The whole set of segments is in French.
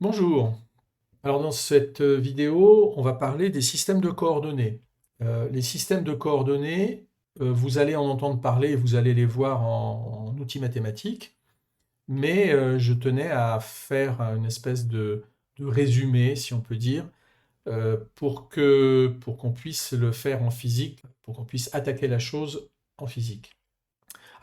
Bonjour. Alors dans cette vidéo, on va parler des systèmes de coordonnées. Les systèmes de coordonnées, vous allez en entendre parler, vous allez les voir en outils mathématiques, mais je tenais à faire une espèce de résumé, si on peut dire, pour qu'on puisse le faire en physique, pour qu'on puisse attaquer la chose en physique.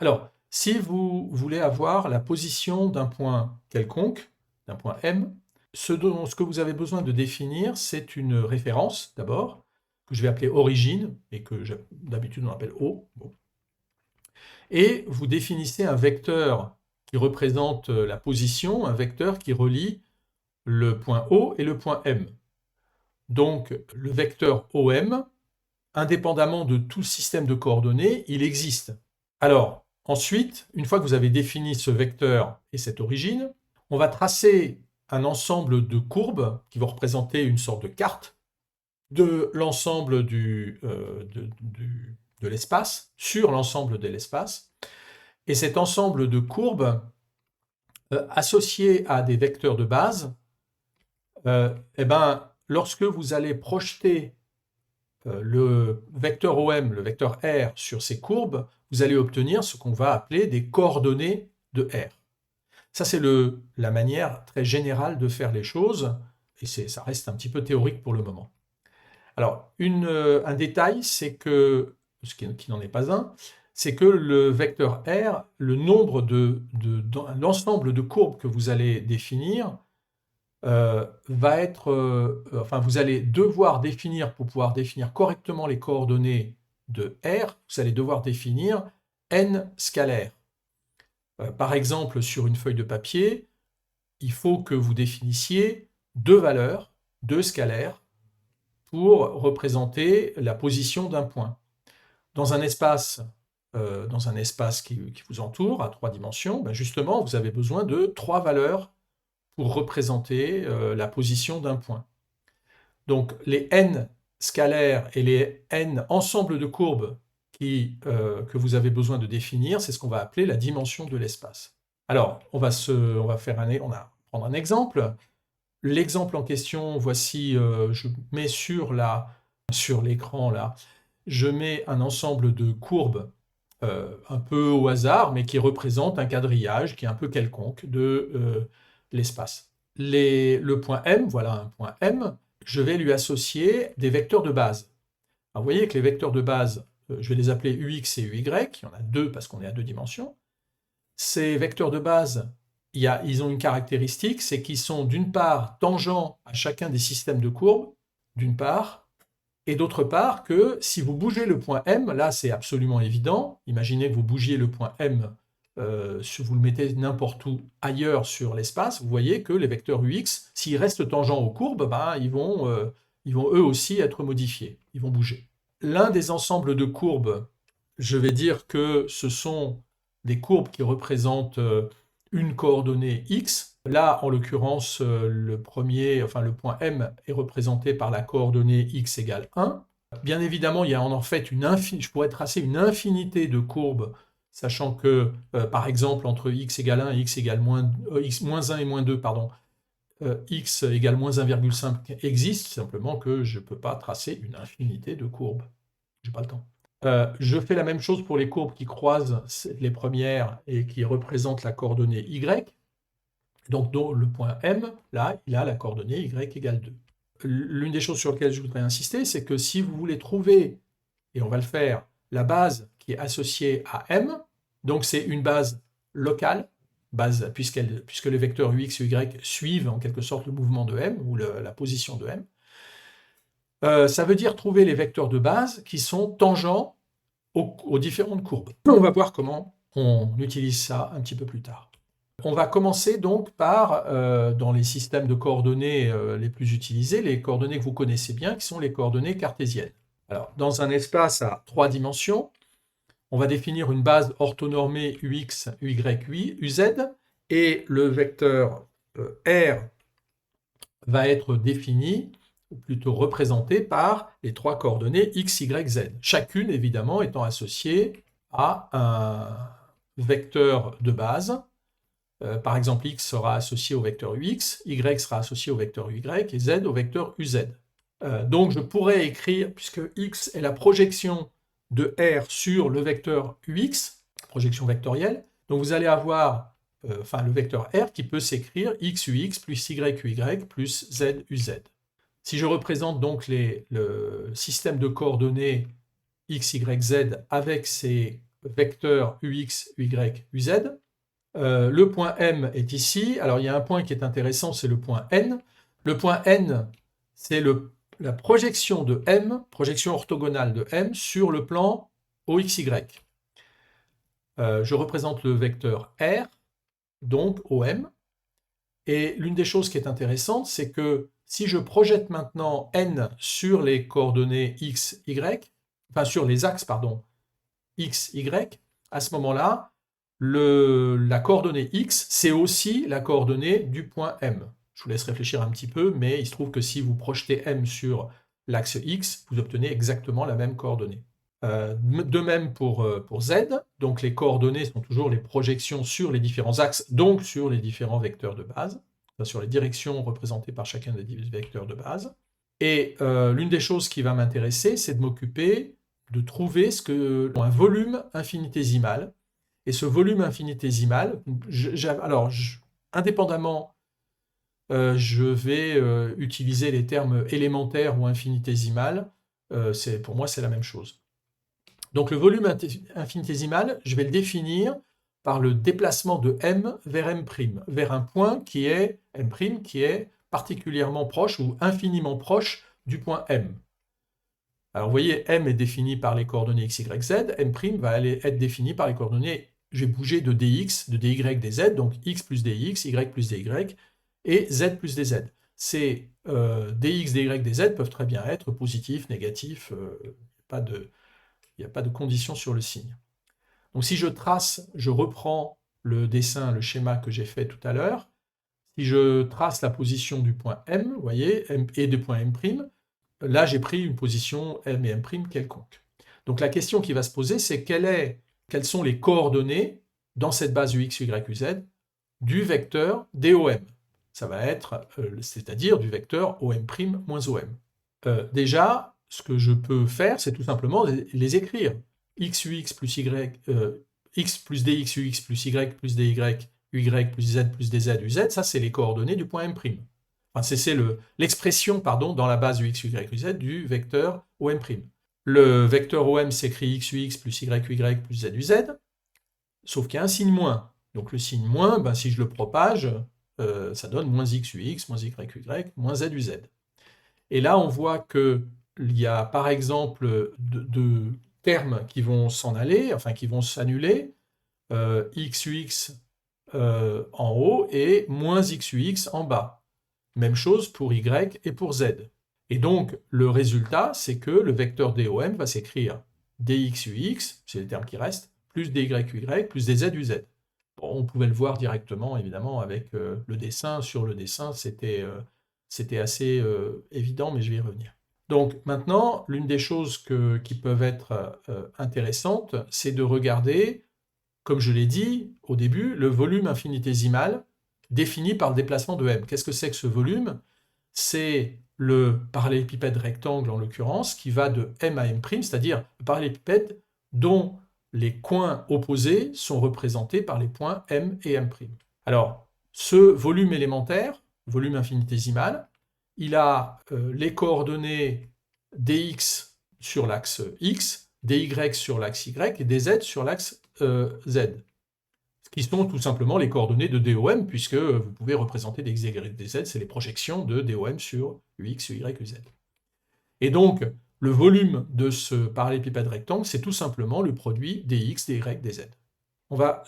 Alors, si vous voulez avoir la position d'un point quelconque, d'un point M, ce que vous avez besoin de définir, c'est une référence, d'abord, que je vais appeler origine, et que d'habitude on appelle O. Bon. Et vous définissez un vecteur qui représente la position, un vecteur qui relie le point O et le point M. Donc, le vecteur OM, indépendamment de tout système de coordonnées, il existe. Alors, ensuite, une fois que vous avez défini ce vecteur et cette origine, on va tracer un ensemble de courbes qui vont représenter une sorte de carte de l'ensemble de l'espace, sur l'ensemble de l'espace. Et cet ensemble de courbes, associées à des vecteurs de base, lorsque vous allez projeter le vecteur OM, le vecteur R sur ces courbes, vous allez obtenir ce qu'on va appeler des coordonnées de R. Ça, c'est la manière très générale de faire les choses, et ça reste un petit peu théorique pour le moment. Alors, un détail, c'est que, qui n'en est pas un, c'est que le vecteur R, le nombre l'ensemble de courbes que vous allez définir, va être, vous allez devoir définir, pour pouvoir définir correctement les coordonnées de R, vous allez devoir définir n scalaires. Par exemple, sur une feuille de papier, il faut que vous définissiez deux valeurs, deux scalaires, pour représenter la position d'un point. Dans un espace, qui vous entoure, à 3 dimensions, justement, vous avez besoin de 3 valeurs pour représenter la position d'un point. Donc les n scalaires et les n ensembles de courbes que vous avez besoin de définir, c'est ce qu'on va appeler la dimension de l'espace. Alors, on va prendre un exemple. L'exemple en question, voici, je mets sur l'écran là, je mets un ensemble de courbes un peu au hasard, mais qui représente un quadrillage qui est un peu quelconque de l'espace. Le point M, voilà un point M, je vais lui associer des vecteurs de base. Alors, vous voyez que les vecteurs de base, je vais les appeler UX et UY, il y en a deux parce qu'on est à 2 dimensions. Ces vecteurs de base, ils ont une caractéristique, c'est qu'ils sont d'une part tangents à chacun des systèmes de courbes, d'une part, et d'autre part que si vous bougez le point M, là c'est absolument évident, imaginez que vous bougiez le point M, vous le mettez n'importe où ailleurs sur l'espace, vous voyez que les vecteurs UX, s'ils restent tangents aux courbes, ils vont eux aussi être modifiés, ils vont bouger. L'un des ensembles de courbes, je vais dire que ce sont des courbes qui représentent une coordonnée X. Là, en l'occurrence, le point M est représenté par la coordonnée X égale 1. Bien évidemment, il y a en fait je pourrais tracer une infinité de courbes, sachant que, par exemple, entre X égale 1 et X égale X moins 1 et moins 2, pardon, X égale moins 1,5 existe, simplement que je ne peux pas tracer une infinité de courbes. Je n'ai pas le temps. Je fais la même chose pour les courbes qui croisent les premières et qui représentent la coordonnée Y. Donc, le point M, là, il a la coordonnée Y égale 2. L'une des choses sur lesquelles je voudrais insister, c'est que si vous voulez trouver, et on va le faire, la base qui est associée à M, donc c'est une base locale, puisque les vecteurs Ux et Y suivent en quelque sorte le mouvement de M, ou la position de M, ça veut dire trouver les vecteurs de base qui sont tangents aux différentes courbes. On va voir comment on utilise ça un petit peu plus tard. On va commencer donc par, dans les systèmes de coordonnées les plus utilisés, les coordonnées que vous connaissez bien, qui sont les coordonnées cartésiennes. Alors, dans un espace à 3 dimensions, on va définir une base orthonormée UX, UY, UZ, et le vecteur R va être défini, ou plutôt représenté par les 3 coordonnées X, Y, Z. Chacune, évidemment, étant associée à un vecteur de base Par exemple, x sera associé au vecteur ux, y sera associé au vecteur y et z au vecteur uz. Donc je pourrais écrire, puisque x est la projection de R sur le vecteur ux, projection vectorielle, donc vous allez avoir le vecteur R qui peut s'écrire xux plus yuy plus zuz. Si je représente donc le système de coordonnées x, y, z avec ces vecteurs ux, y, uz, le point M est ici. Alors il y a un point qui est intéressant, c'est le point N. Le point N, c'est la projection de M, projection orthogonale de M sur le plan OXY. Je représente le vecteur R, donc OM. Et l'une des choses qui est intéressante, c'est que si je projette maintenant N sur les coordonnées X, Y, enfin sur les axes, pardon, X, Y, à ce moment-là, la coordonnée X, c'est aussi la coordonnée du point M. Je vous laisse réfléchir un petit peu, mais il se trouve que si vous projetez M sur l'axe X, vous obtenez exactement la même coordonnée. De même pour Z, donc les coordonnées sont toujours les projections sur les différents axes, donc sur les différents vecteurs de base, enfin sur les directions représentées par chacun des vecteurs de base. Et l'une des choses qui va m'intéresser, c'est de m'occuper de trouver un volume infinitésimal. Et ce volume infinitésimal, indépendamment, je vais utiliser les termes élémentaires ou infinitésimal. Pour moi, c'est la même chose. Donc le volume infinitésimal, je vais le définir par le déplacement de M vers M', vers un point qui est M', qui est particulièrement proche ou infiniment proche du point M. Alors vous voyez, M est défini par les coordonnées x, y, z, M' va être défini par les coordonnées, je vais bouger de dx, de dy, dz, donc x plus dx, y plus dy, et z plus dz. Ces dx, dy, dz peuvent très bien être positifs, négatifs, il n'y a pas de condition sur le signe. Donc si je trace, je reprends le dessin, le schéma que j'ai fait tout à l'heure. Si je trace la position du point M, vous voyez, et du point M', là j'ai pris une position M et M' quelconque. Donc la question qui va se poser, c'est quelles sont les coordonnées dans cette base ux, y, uz du vecteur DOM. Ça va être, c'est-à-dire du vecteur OM' moins OM. Déjà, ce que je peux faire, c'est tout simplement les écrire. xux plus y, x plus dxux plus y plus dy, y plus z plus dz, uz, ça c'est les coordonnées du point M'. Enfin, c'est l'expression, dans la base ux, y, uz du vecteur OM'. Le vecteur OM s'écrit xux plus yuy plus zuz, sauf qu'il y a un signe moins. Donc le signe moins, si je le propage, ça donne moins xux, moins yuy, moins zuz. Et là, on voit qu'il y a par exemple deux termes qui vont s'en aller, enfin qui vont s'annuler, xux en haut et moins xux en bas. Même chose pour y et pour z. Et donc, le résultat, c'est que le vecteur DOM va s'écrire dxux, c'est les termes qui restent, plus dyy, plus dzuz. Bon, on pouvait le voir directement, évidemment, avec le dessin. Sur le dessin, c'était assez évident, mais je vais y revenir. Donc maintenant, l'une des choses qui peuvent être intéressantes, c'est de regarder, comme je l'ai dit au début, le volume infinitésimal défini par le déplacement de M. Qu'est-ce que c'est que ce volume? C'est le parallélépipède rectangle, en l'occurrence, qui va de M à M', c'est-à-dire le parallélépipède dont les coins opposés sont représentés par les points M et M'. Alors, ce volume élémentaire, volume infinitésimal, il a les coordonnées dx sur l'axe x, dy sur l'axe y et dz sur l'axe z, qui sont tout simplement les coordonnées de DOM, puisque vous pouvez représenter dx, dy, dz, c'est les projections de DOM sur ux, y, uz. Et donc, le volume de ce parallélépipède rectangle, c'est tout simplement le produit dx, dy, dz. On va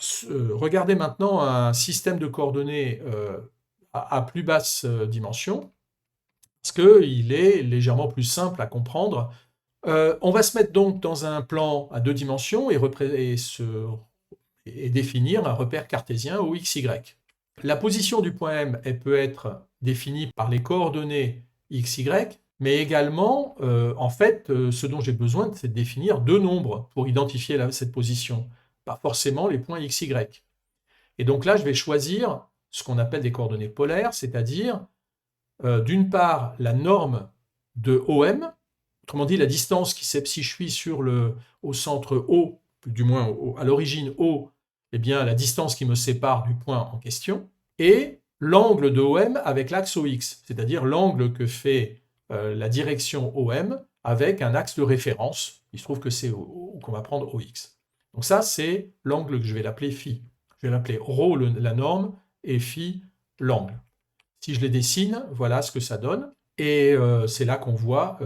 regarder maintenant un système de coordonnées à plus basse dimension, parce qu'il est légèrement plus simple à comprendre. On va se mettre donc dans un plan à 2 dimensions et définir un repère cartésien au xy. La position du point M, elle peut être définie par les coordonnées xy, mais également, ce dont j'ai besoin, c'est de définir 2 nombres pour identifier cette position, pas forcément les points xy. Et donc là, je vais choisir ce qu'on appelle des coordonnées polaires, c'est-à-dire, d'une part, la norme de OM, autrement dit, la distance qui sait si je suis au centre O, du moins à l'origine O, eh bien, la distance qui me sépare du point en question, et l'angle de OM avec l'axe OX, c'est-à-dire l'angle que fait la direction OM avec un axe de référence. Il se trouve que c'est qu'on va prendre OX. Donc ça, c'est l'angle que je vais l'appeler phi. Je vais l'appeler ρ la norme et phi l'angle. Si je les dessine, voilà ce que ça donne. Et c'est là qu'on voit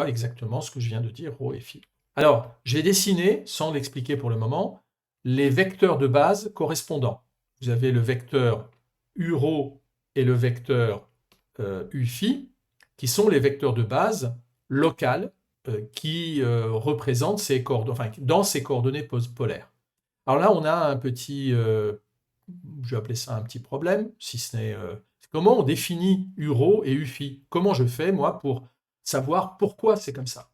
exactement ce que je viens de dire, ρ et phi. Alors, je vais dessiner, sans l'expliquer pour le moment, les vecteurs de base correspondants. Vous avez le vecteur uρ et le vecteur uφ, qui sont les vecteurs de base locales qui représentent ces coordonnées, enfin, dans ces coordonnées polaires. Alors là, on a un petit, je vais appeler ça un petit problème, si ce n'est comment on définit uρ et uφ. Comment je fais, moi, pour savoir pourquoi c'est comme ça.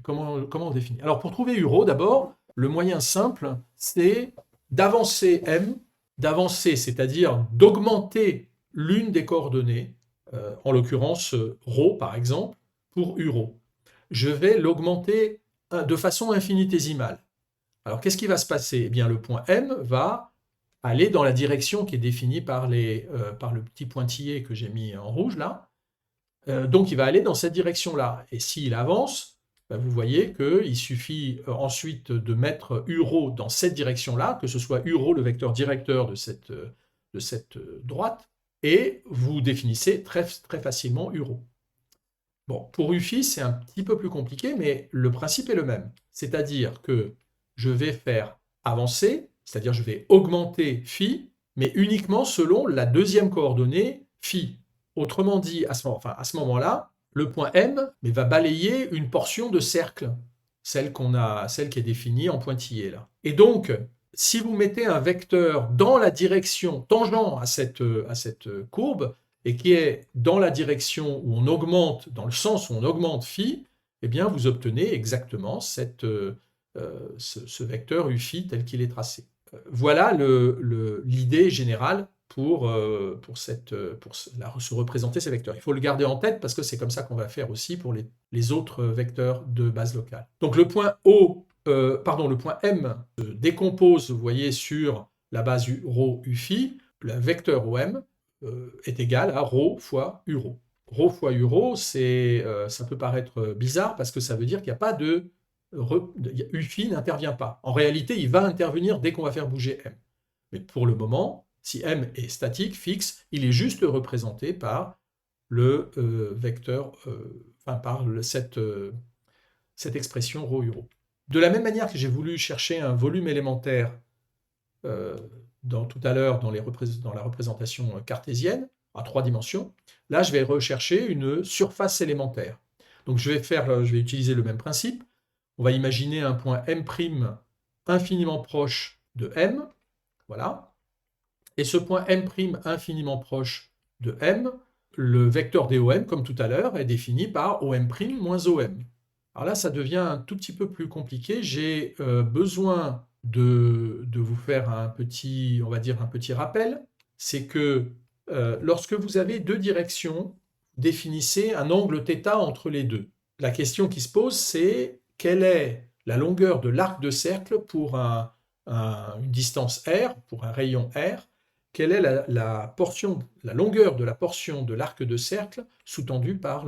Comment on définit. Alors, pour trouver uρ, d'abord, le moyen simple, c'est d'avancer m, d'avancer, c'est-à-dire d'augmenter l'une des coordonnées, en l'occurrence ρ, par exemple, pour uρ. Je vais l'augmenter de façon infinitésimale. Alors, qu'est-ce qui va se passer? Eh bien, le point M va aller dans la direction qui est définie par le petit pointillé que j'ai mis en rouge, là. Donc, il va aller dans cette direction-là. Et s'il avance, vous voyez qu'il suffit ensuite de mettre uρ dans cette direction-là, que ce soit uρ le vecteur directeur de cette droite, et vous définissez très, très facilement uρ. Bon, pour uφ, c'est un petit peu plus compliqué, mais le principe est le même. C'est-à-dire que je vais faire avancer, c'est-à-dire je vais augmenter φ, mais uniquement selon la deuxième coordonnée φ. Autrement dit, à ce moment-là, le point M va balayer une portion de cercle, celle qui est définie en pointillé là. Et donc, si vous mettez un vecteur dans la direction tangent à cette courbe, et qui est dans la direction où on augmente, dans le sens où on augmente φ, eh bien vous obtenez exactement ce vecteur uφ tel qu'il est tracé. Voilà l'idée générale pour se représenter ces vecteurs. Il faut le garder en tête parce que c'est comme ça qu'on va faire aussi pour les autres vecteurs de base locale. Donc le point M se décompose, vous voyez, sur la base ρ uφ, le vecteur OM est égal à ρ fois uρ. Ρ fois uρ, ça peut paraître bizarre parce que ça veut dire qu'il n'y a pas uφ n'intervient pas. En réalité, il va intervenir dès qu'on va faire bouger M. Mais pour le moment, si M est statique, fixe, il est juste représenté par le vecteur, par cette expression ρ uρ. De la même manière que j'ai voulu chercher un volume élémentaire tout à l'heure dans la représentation cartésienne, à 3 dimensions, là je vais rechercher une surface élémentaire. Donc je vais utiliser le même principe. On va imaginer un point M' infiniment proche de M, voilà. Et ce point M' infiniment proche de M, le vecteur DOM, comme tout à l'heure, est défini par OM' moins OM. Alors là, ça devient un tout petit peu plus compliqué. J'ai besoin de vous faire un petit rappel. C'est que lorsque vous avez deux directions, définissez un angle θ entre les deux. La question qui se pose, c'est quelle est la longueur de l'arc de cercle pour une distance r, pour un rayon r, quelle est la longueur de la portion de l'arc de cercle sous-tendue par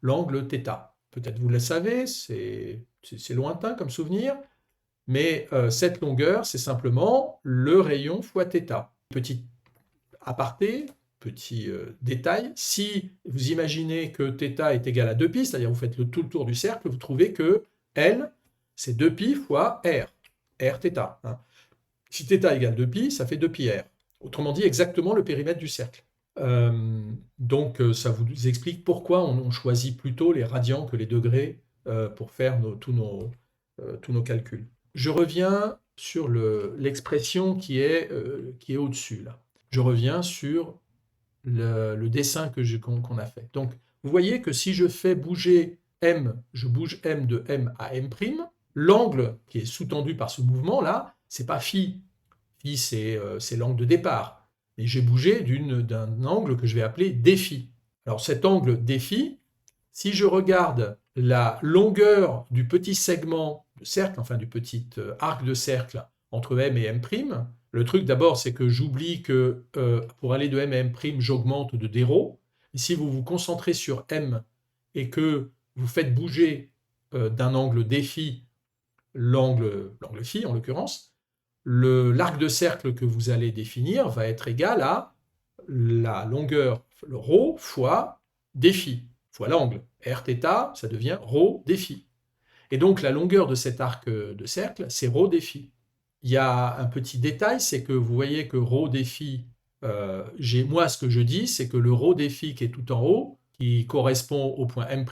l'angle θ. Peut-être vous le savez, c'est lointain comme souvenir, mais cette longueur, c'est simplement le rayon fois θ. Petit aparté, petit détail, si vous imaginez que θ est égal à 2π, c'est-à-dire vous faites tout le tour du cercle, vous trouvez que L, c'est 2π fois r, rθ. Hein. Si θ égale 2π, ça fait 2πr. Autrement dit, exactement le périmètre du cercle. Donc, ça vous explique pourquoi on choisit plutôt les radians que les degrés pour faire tous nos calculs. Je reviens sur l'expression qui est au-dessus, là. Je reviens sur le dessin qu'on a fait. Donc, vous voyez que si je fais bouger M, je bouge M de M à M', l'angle qui est sous-tendu par ce mouvement-là, c'est pas phi. phi c'est l'angle de départ. Et j'ai bougé d'un angle que je vais appeler déφ. Alors cet angle déφ, si je regarde la longueur du petit segment de cercle, enfin du petit arc de cercle entre M et M', le truc d'abord c'est que j'oublie que pour aller de M à M', j'augmente de d-ρ. Et si vous vous concentrez sur M et que vous faites bouger d'un angle déφ l'angle phi en l'occurrence, l'arc de cercle que vous allez définir va être égal à la longueur, le ρ, fois déφ, fois l'angle. Rθ, ça devient ρ déφ. Et donc la longueur de cet arc de cercle, c'est ρ déφ. Il y a un petit détail, c'est que vous voyez que ρ déφ, moi ce que je dis, c'est que le ρ déφ qui est tout en haut, qui correspond au point M',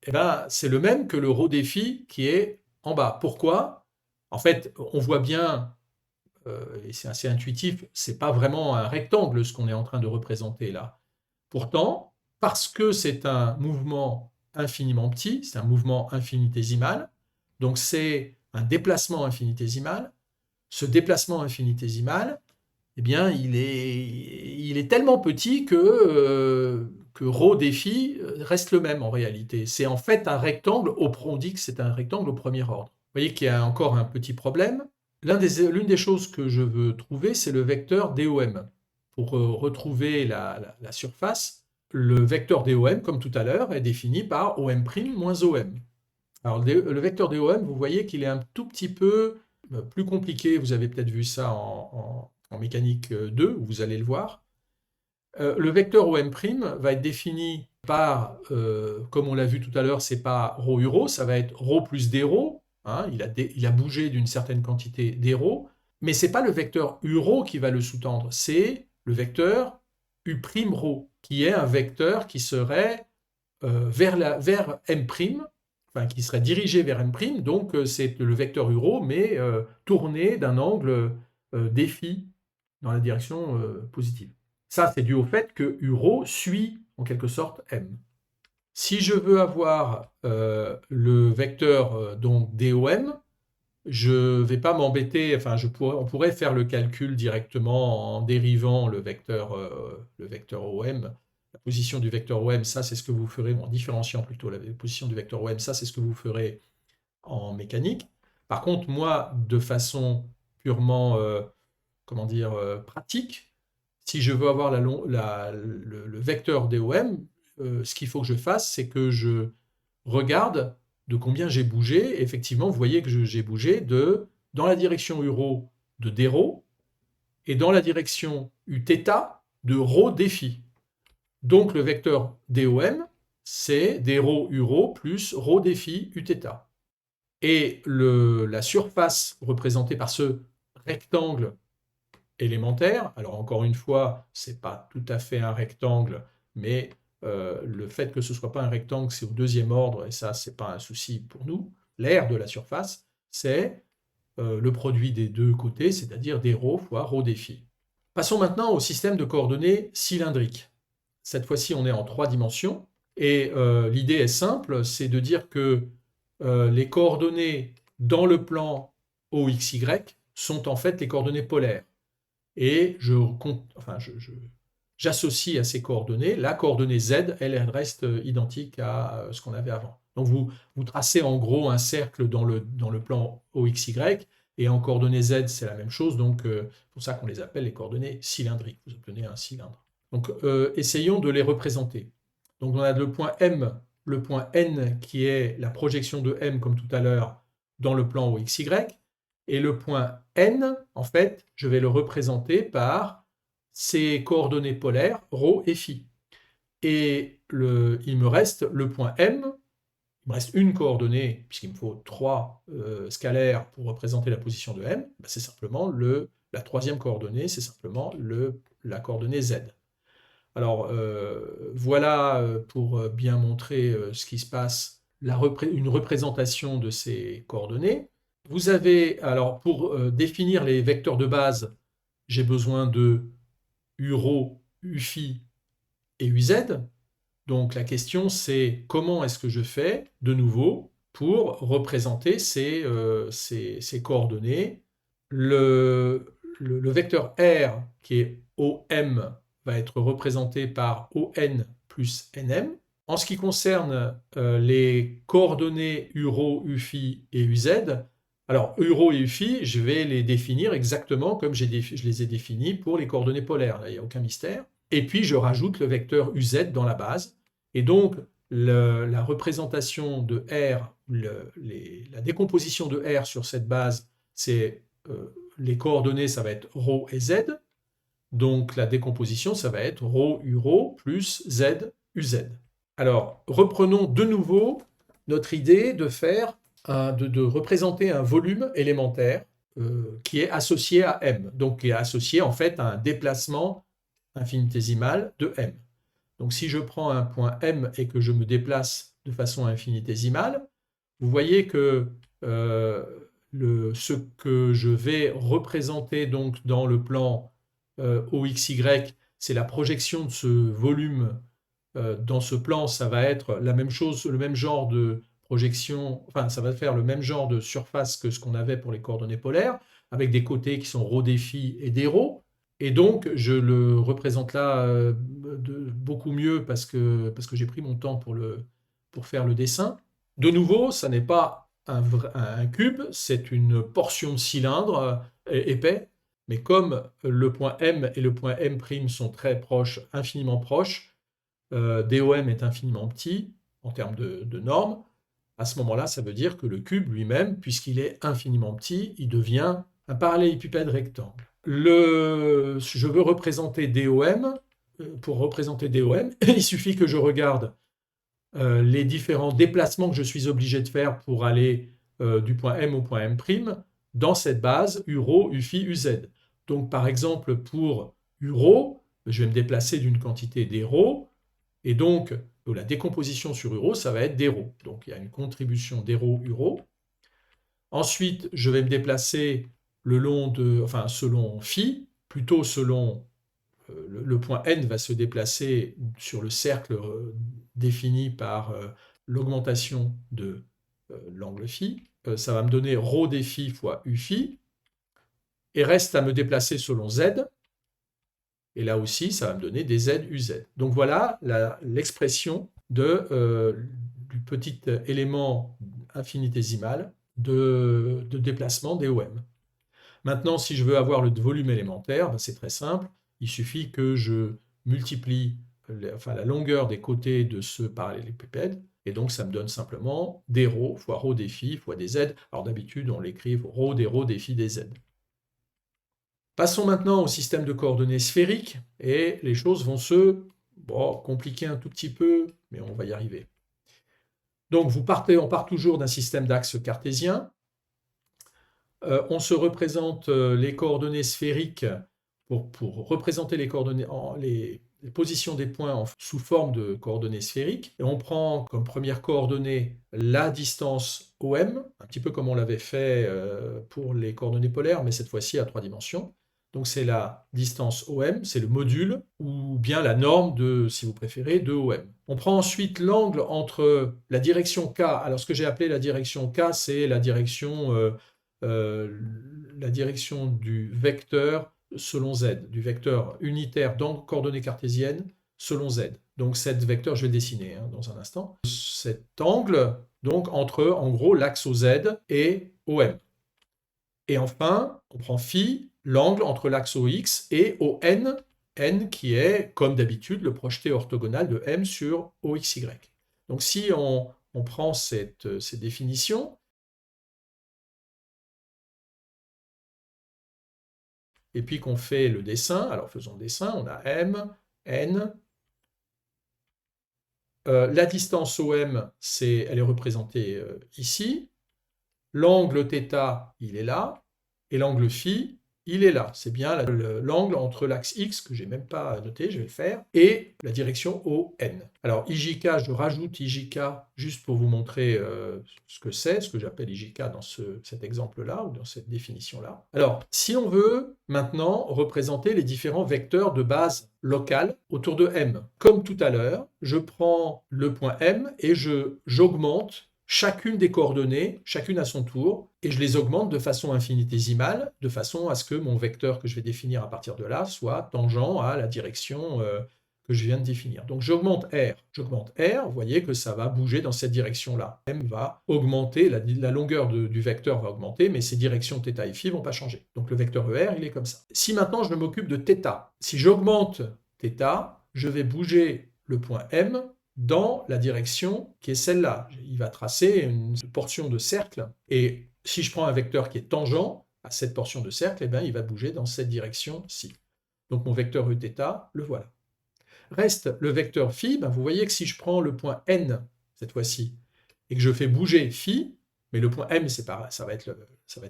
eh ben, c'est le même que le ρ déφ qui est en bas. Pourquoi? En fait, on voit bien, et c'est assez intuitif, c'est pas vraiment un rectangle ce qu'on est en train de représenter là. Pourtant, parce que c'est un mouvement infiniment petit, c'est un mouvement infinitésimal, donc c'est un déplacement infinitésimal, ce déplacement infinitésimal, eh bien, il est tellement petit que ρ déφ reste le même en réalité. C'est en fait un rectangle, on dit que c'est un rectangle au premier ordre. Vous voyez qu'il y a encore un petit problème. L'une des choses que je veux trouver, c'est le vecteur DOM. Pour retrouver la surface, le vecteur DOM, comme tout à l'heure, est défini par OM' moins OM. Alors le vecteur DOM, vous voyez qu'il est un tout petit peu plus compliqué. Vous avez peut-être vu ça en mécanique 2, où vous allez le voir. Le vecteur OM' va être défini par, comme on l'a vu tout à l'heure, c'est pas ρ u ça va être ρ plus dρ. Hein, il a bougé d'une certaine quantité dρ, mais c'est pas le vecteur u qui va le sous-tendre, c'est le vecteur u'ρ, qui est un vecteur qui serait vers M', enfin, qui serait dirigé vers M', donc c'est le vecteur u mais tourné d'un angle déφ dans la direction positive. Ça, c'est dû au fait que u suit en quelque sorte M. Si je veux avoir le vecteur donc DOM, je ne vais pas m'embêter, enfin on pourrait faire le calcul directement en dérivant le vecteur OM. La position du vecteur OM, ça c'est ce que vous ferez, en différenciant plutôt la position du vecteur OM, ça c'est ce que vous ferez en mécanique. Par contre, moi, de façon purement pratique, si je veux avoir le vecteur DOM, ce qu'il faut que je fasse, c'est que je regarde de combien j'ai bougé. Effectivement, vous voyez que j'ai bougé dans la direction u de dρ et dans la direction uθ de ρ déφ. Donc le vecteur DOM, c'est dρ u plus ρ déφ uθ. Et la surface représentée par ce rectangle élémentaire, alors encore une fois, ce n'est pas tout à fait un rectangle, mais le fait que ce ne soit pas un rectangle, c'est au deuxième ordre, et ça, ce n'est pas un souci pour nous. L'aire de la surface, c'est le produit des deux côtés, c'est-à-dire dρ fois ρ déφ. Passons maintenant au système de coordonnées cylindriques. Cette fois-ci, on est en 3 dimensions, et l'idée est simple, c'est de dire que les coordonnées dans le plan OXY sont en fait les coordonnées polaires. Et j'associe à ces coordonnées la coordonnée Z, elle reste identique à ce qu'on avait avant. Donc vous tracez en gros un cercle dans le plan OXY, et en coordonnées Z, c'est la même chose, donc c'est pour ça qu'on les appelle les coordonnées cylindriques. Vous obtenez un cylindre. Donc essayons de les représenter. Donc on a le point M, le point N qui est la projection de M comme tout à l'heure dans le plan OXY, et le point N, en fait, je vais le représenter par ces coordonnées polaires, ρ et φ. Et il me reste le point M, il me reste une coordonnée, puisqu'il me faut 3 scalaires pour représenter la position de M, c'est simplement la troisième coordonnée, c'est simplement la coordonnée Z. Alors voilà pour bien montrer ce qui se passe, une représentation de ces coordonnées. Vous avez, alors pour définir les vecteurs de base, j'ai besoin de uρ, uφ et uz. Donc la question c'est comment est-ce que je fais de nouveau pour représenter ces coordonnées. le vecteur R qui est OM va être représenté par ON plus NM. En ce qui concerne les coordonnées URO, UFI et UZ, alors URO et UFI, je vais les définir exactement comme je les ai définis pour les coordonnées polaires, là, il n'y a aucun mystère. Et puis je rajoute le vecteur UZ dans la base. Et donc la représentation de R, la décomposition de R sur cette base, c'est les coordonnées, ça va être ρ et z. Donc la décomposition, ça va être ρ URO plus z UZ. Alors reprenons de nouveau notre idée de représenter un volume élémentaire qui est associé à M, donc qui est associé en fait à un déplacement infinitésimal de M. Donc si je prends un point M et que je me déplace de façon infinitésimale, vous voyez que ce que je vais représenter donc dans le plan OXY, c'est la projection de ce volume dans ce plan, ça va être la même chose, le même genre de projection, enfin ça va faire le même genre de surface que ce qu'on avait pour les coordonnées polaires, avec des côtés qui sont ρ des phi et des ρ. Et donc je le représente là beaucoup mieux parce que j'ai pris mon temps pour faire le dessin. De nouveau, ça n'est pas un cube, c'est une portion de cylindre épais, mais comme le point M et le point M' sont très proches, infiniment proches, DOM est infiniment petit en termes de normes, à ce moment-là, ça veut dire que le cube lui-même, puisqu'il est infiniment petit, il devient un parallélépipède rectangle. Je veux représenter DOM. Pour représenter DOM, il suffit que je regarde les différents déplacements que je suis obligé de faire pour aller du point M au point M' dans cette base URO, UFI, UZ. Donc par exemple pour URO, je vais me déplacer d'une quantité d'RO, et donc la décomposition sur URO, ça va être d'RO. Donc il y a une contribution d'RO, URO. Ensuite, je vais me déplacer selon phi, plutôt selon le point N va se déplacer sur le cercle défini par l'augmentation de l'angle phi. Ça va me donner ρ des phi fois u phi. Et reste à me déplacer selon z. Et là aussi, ça va me donner des z uz. Donc voilà l'expression du petit élément infinitésimal de déplacement DOM. Maintenant, si je veux avoir le volume élémentaire, ben c'est très simple. Il suffit que je multiplie la longueur des côtés de ce parallélépipède, et donc ça me donne simplement des ρ fois ρ des phi fois des z. Alors d'habitude, on l'écrit ρ des phi des z. Passons maintenant au système de coordonnées sphériques, et les choses vont se compliquer un tout petit peu, mais on va y arriver. Donc on part toujours d'un système d'axes cartésien. On se représente les coordonnées sphériques pour représenter les coordonnées, les positions des points sous forme de coordonnées sphériques. Et on prend comme première coordonnée la distance OM, un petit peu comme on l'avait fait pour les coordonnées polaires, mais cette fois-ci à 3 dimensions. Donc c'est la distance OM, c'est le module, ou bien la norme de, si vous préférez, de OM. On prend ensuite l'angle entre la direction K. Alors ce que j'ai appelé la direction K, c'est la direction du vecteur selon z, du vecteur unitaire dans coordonnées cartésiennes selon z. Donc cet vecteur, je vais le dessiner dans un instant. Cet angle, donc entre en gros l'axe OZ et OM. Et enfin, on prend phi, l'angle entre l'axe OX et ON, n qui est, comme d'habitude, le projeté orthogonal de M sur OXY. Donc si on prend ces définitions, et puis qu'on fait le dessin, alors faisons le dessin, on a M, N. La distance OM, elle est représentée ici. L'angle θ, il est là. Et l'angle phi, il est là. C'est bien l'angle entre l'axe X, que je n'ai même pas noté, je vais le faire, et la direction ON. Alors IJK, je rajoute IJK juste pour vous montrer ce que c'est, ce que j'appelle IJK dans cet exemple-là, ou dans cette définition-là. Alors, si on veut maintenant représenter les différents vecteurs de base locale autour de M, comme tout à l'heure, je prends le point M et j'augmente chacune des coordonnées, chacune à son tour, et je les augmente de façon infinitésimale, de façon à ce que mon vecteur que je vais définir à partir de là soit tangent à la direction que je viens de définir. Donc j'augmente R, vous voyez que ça va bouger dans cette direction-là. M va augmenter, la longueur du vecteur va augmenter, mais ses directions θ et φ ne vont pas changer. Donc le vecteur ER, il est comme ça. Si maintenant je m'occupe de θ, si j'augmente θ, je vais bouger le point M dans la direction qui est celle-là. Il va tracer une portion de cercle, et si je prends un vecteur qui est tangent à cette portion de cercle, eh bien, il va bouger dans cette direction-ci. Donc mon vecteur Eθ, le voilà. Reste le vecteur φ, ben vous voyez que si je prends le point N, cette fois-ci, et que je fais bouger φ, mais le point M, ça va être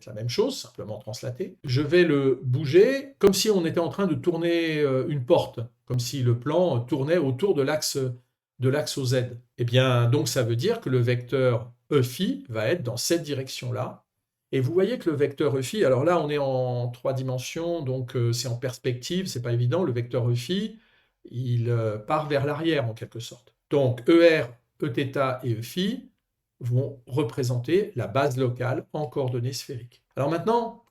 la même chose, simplement translaté, je vais le bouger comme si on était en train de tourner une porte, comme si le plan tournait autour de l'axe au Z. Eh bien, donc ça veut dire que le vecteur Eφ va être dans cette direction-là. Et vous voyez que le vecteur Eφ, alors là on est en 3 dimensions, donc c'est en perspective, c'est pas évident, le vecteur Eφ, il part vers l'arrière en quelque sorte. Donc ER, Eθ et Eφ vont représenter la base locale en coordonnées sphériques. Alors maintenant,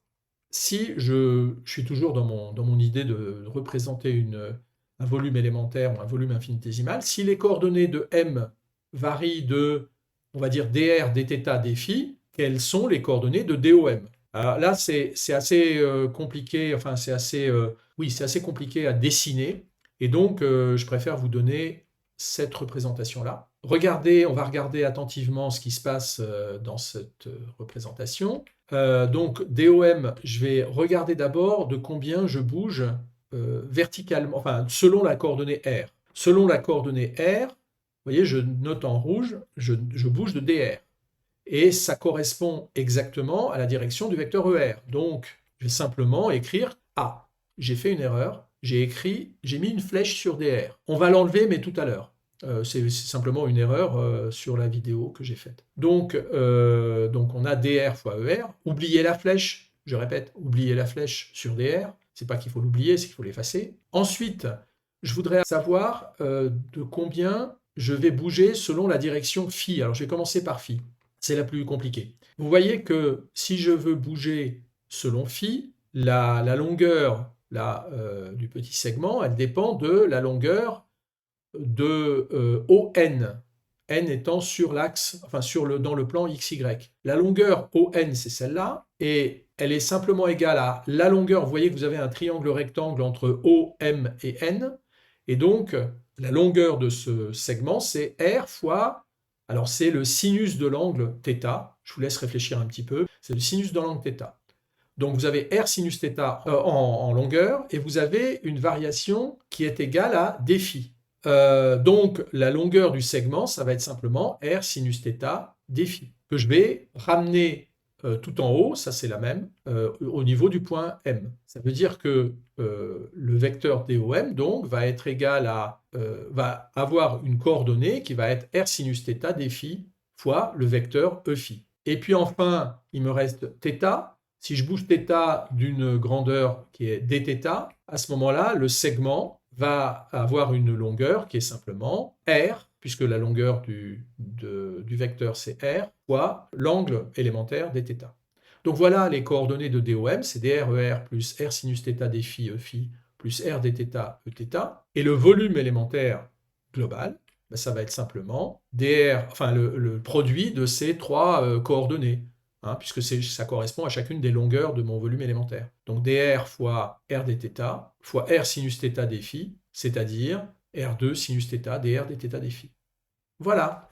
si je suis toujours dans mon idée de représenter un volume élémentaire ou un volume infinitésimal, si les coordonnées de M varient de, on va dire, dr, dθ, dφ, quelles sont les coordonnées de DOM? Alors là, c'est assez compliqué, enfin c'est assez compliqué à dessiner, et donc je préfère vous donner cette représentation-là. On va regarder attentivement ce qui se passe dans cette représentation. Donc DOM, je vais regarder d'abord de combien je bouge verticalement, enfin selon la coordonnée R. Selon la coordonnée R, vous voyez, je note en rouge, je bouge de DR. Et ça correspond exactement à la direction du vecteur ER. Donc, je vais simplement écrire A. J'ai fait une erreur, j'ai mis une flèche sur DR. On va l'enlever, mais tout à l'heure. C'est simplement une erreur sur la vidéo que j'ai faite. Donc on a DR fois ER. Oubliez la flèche, je répète, oubliez la flèche sur DR. C'est pas qu'il faut l'oublier, c'est qu'il faut l'effacer. Ensuite, je voudrais savoir de combien je vais bouger selon la direction phi. Alors je vais commencer par phi. C'est la plus compliquée. Vous voyez que si je veux bouger selon phi, la longueur du petit segment, elle dépend de la longueur de ON, n étant sur l'axe, enfin dans le plan XY. La longueur ON, c'est celle-là, et elle est simplement égale à la longueur. Vous voyez que vous avez un triangle rectangle entre O, M et N, et donc la longueur de ce segment, c'est R fois, alors c'est le sinus de l'angle θ, je vous laisse réfléchir un petit peu, c'est le sinus de l'angle θ. Donc vous avez R sinus θ en longueur, et vous avez une variation qui est égale à dφ. Donc la longueur du segment, ça va être simplement R sinus θ dφ, que je vais ramener tout en haut, ça c'est la même, au niveau du point M. Ça veut dire que le vecteur DOM donc, va être égal à, va avoir une coordonnée qui va être R sinus θ dφ fois le vecteur Eφ. Et puis enfin, il me reste θ. Si je bouge θ d'une grandeur qui est dθ, à ce moment-là, le segment va avoir une longueur qui est simplement R, puisque la longueur du vecteur c'est R, fois l'angle élémentaire dθ. Donc voilà les coordonnées de DOM, c'est dr ER plus R sinus θ dφ Eφ plus R dθ Eθ. Et le volume élémentaire global, ben ça va être simplement dr, enfin le produit de ces trois coordonnées. Puisque ça correspond à chacune des longueurs de mon volume élémentaire. Donc dr fois r dθ fois r sinus θ dφ, c'est-à-dire r2 sinus θ dr dθ dφ. Voilà.